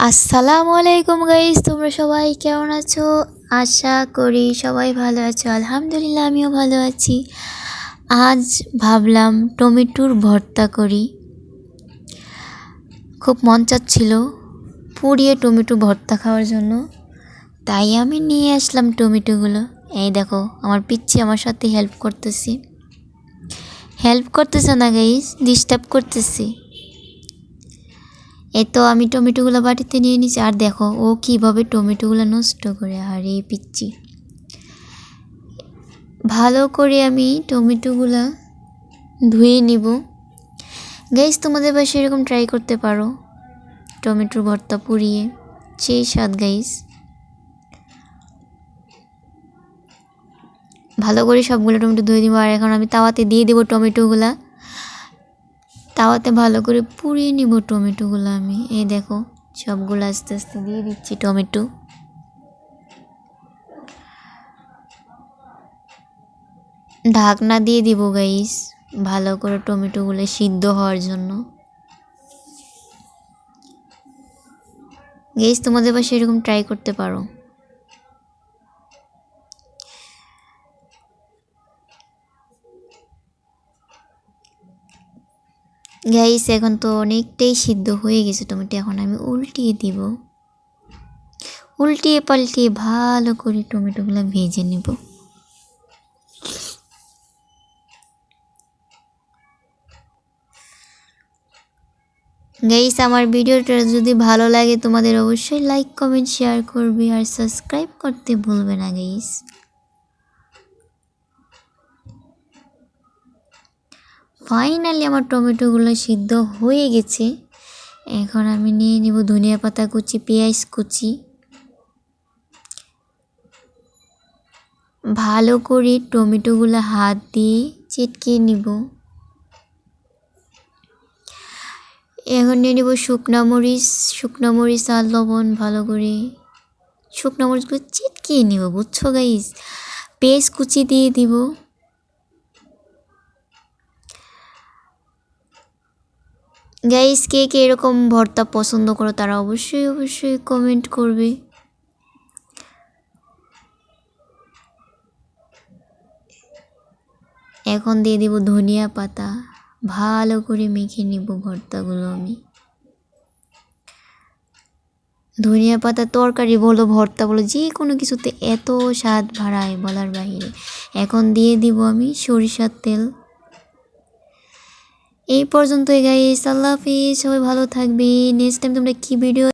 আসসালামু আলাইকুম গাইস, তোমরা সবাই কেমন আছো? আশা করি সবাই ভালো আছো। আলহামদুলিল্লাহ আমিও ভালো আছি। আজ ভাবলাম টমেটোর ভর্তা করি। খুব মন চাচ্ছিল পুড়িয়ে টমেটো ভর্তা খাওয়ার জন্য, তাই আমি নিয়ে আসলাম টমেটোগুলো। এই দেখো আমার পিচ্চি আমার সাথে হেল্প করতেছে না গাইস, ডিস্টার্ব করতেছি। এই তো আমি টমেটোগুলো বাটিতে নিয়ে নিছি, আর দেখো ও কীভাবে টমেটোগুলো নষ্ট করে। আর এই পিচ্ছি ভালো করে আমি টমেটোগুলো ধুয়ে নিব। গাইস তোমাদের বাসায় এরকম ট্রাই করতে পারো, টমেটোর ভর্তা পুড়িয়ে, সেই স্বাদ গাইস। ভালো করে সবগুলো টমেটো ধুয়ে দিব। আর এখন আমি তাওয়াতে দিয়ে দেবো টমেটোগুলা, তাওয়াতে ভালো করে পুড়িয়ে নিব টমেটোগুলো আমি। এই দেখো সবগুলো আস্তে আস্তে দিয়ে দিচ্ছি টমেটো। ঢাকনা দিয়ে দিব গাইস, ভালো করে টমেটোগুলো সিদ্ধ হওয়ার জন্য। গাইস তোমাদের বাসায় এরকম ট্রাই করতে পারো। গাইস এখন তো অনেকটাই সিদ্ধ হয়ে গেছে টমেটো, এখন আমি উল্টিয়ে দিব। উল্টিয়ে পাল্টিয়ে ভালো করে টমেটোগুলো ভেজে নেব। গাইস আমার ভিডিওটা যদি ভালো লাগে তোমাদের অবশ্যই লাইক কমেন্ট শেয়ার করবে, আর সাবস্ক্রাইব করতে ভুলবে না গাইস। ফাইনালি আমার টমেটোগুলো সিদ্ধ হয়ে গেছে। এখন আমি নিয়ে নিব ধনিয়া পাতা কুচি, পেঁয়াজ কুচি। ভালো করে টমেটোগুলো হাত দিয়ে চিটকে নিব। এখন নিয়ে নিব শুকনো মরিচ আর লবণ। ভালো করে শুকনো মরিচগুলো চিটকে নিব, বুঝছো গাইস। পেঁয়াজ কুচি দিয়ে দিব। গাইস কে কে এরকম ভর্তা পছন্দ করো তারা অবশ্যই কমেন্ট করবে। এখন দিয়ে দিব ধনিয়া পাতা। ভালো করে মেখে নিব ভর্তাগুলো আমি। ধনিয়া পাতা তরকারি বলো, ভর্তা বলো, যে কোনো কিছুতে এত স্বাদ বাড়ায় বলার বাইরে। এখন দিয়ে দিব আমি সরিষার তেল। এই পর্যন্তই গাইস, আল্লাহ হাফিজ, সবাই ভালো থাকবে। নেক্সট টাইম তোমরা কি ভিডিও